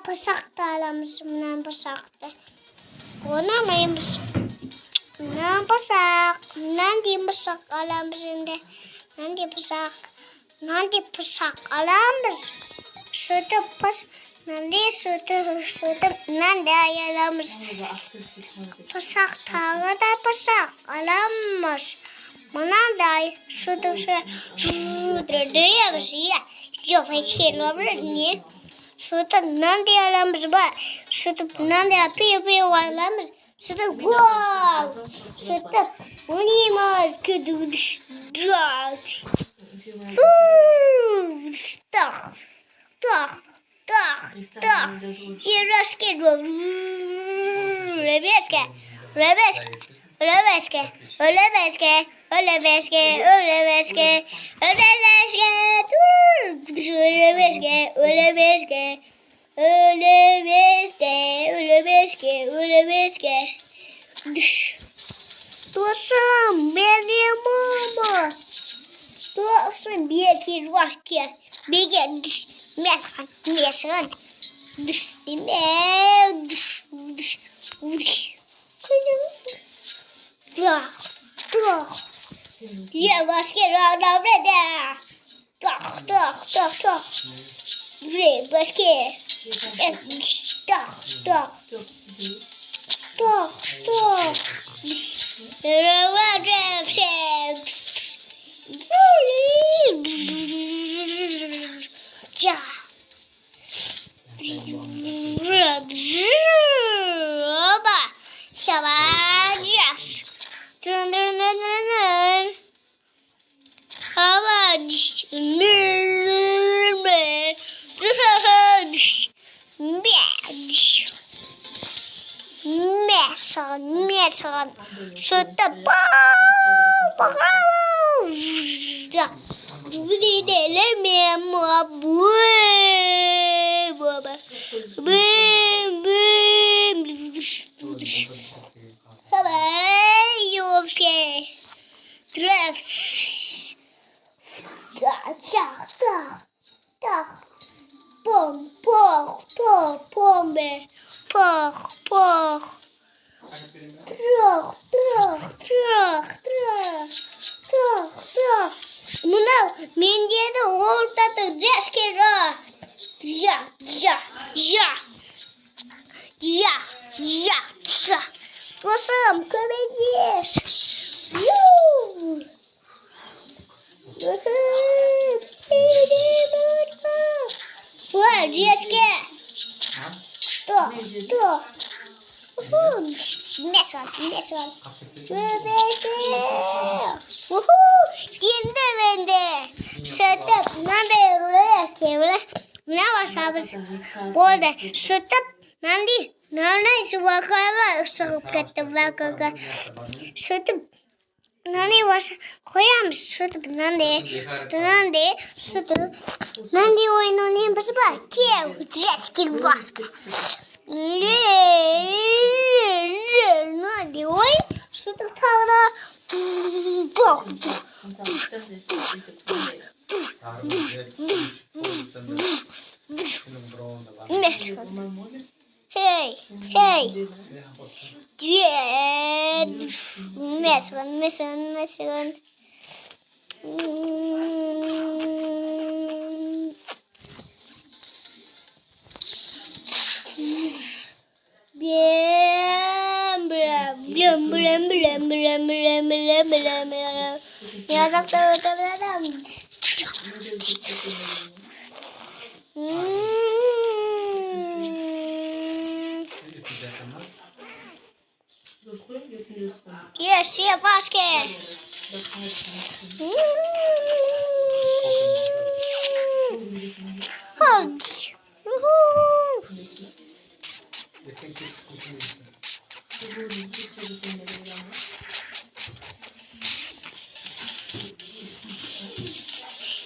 Pasak da alamışım. Pasak da. Ona maymış. Pasak. Nanti pasak alamışım de. Nanti pasak alamış. Şurada pas. Nanti ayalamış. Pasak tağı da pasak alamış. Mana da şurada duyuyormuş ya. Yok hiç olabilir niye? Şurada nanti alamış bak. Şurada nanti yapıyor alamış. Şurada wow. Şurada unimaz kötü drak. Tak. Yereske. Dostum benim ama. Dostum bir kez vaske. Bir kez mesan. Ya vaske rada breda. Tak. Bre vaske. Tak. Ja. Oba. Yavaş. Dın. Hava. Mesan. Şurada bakalım. Bu gidelim ya bu. Baba. Havay yok şey. Traf. Tak. Pom. Pombe. Pok. Trok. Buna mendiyede ortada deskera. Ya. Dostum köpeğiz. Var deske. Dur. Mesan. Yine bende. Şöyle nerede oraya kevle. Ne var sabır? Bu arada şöyle nerede şu vakalar sokup gitti vakalar. Şöyle nerede var? Koyarmış şöyle nerede oynanayım bu sefer? Kev eskil vaska. Nerede oyun? Şurada tavada. Hey. Mesan. Yazık da Yes, basket. Hugs.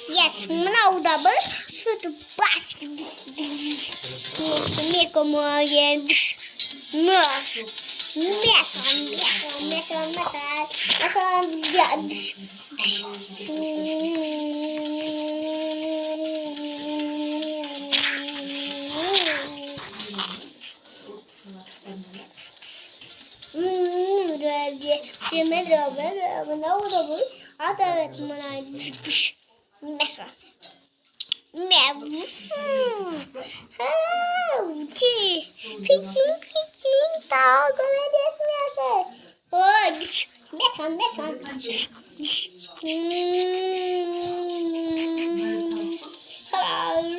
Yes, now double. Shoot the basket. Make a more again. Mesela. Pikin dalga ve desmiyası. Mesan.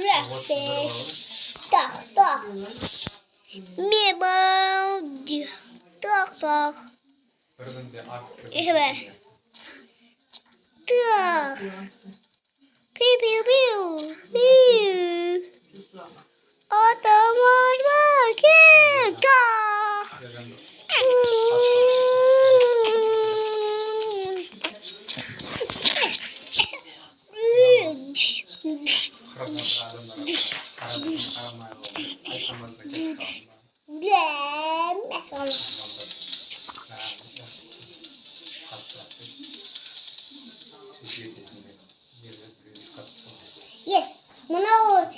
Rafe. Tak. Mebel. Tak. Evet. Tak. Piu. Adamlar vakit. Tak. Mesela. Yes. Mana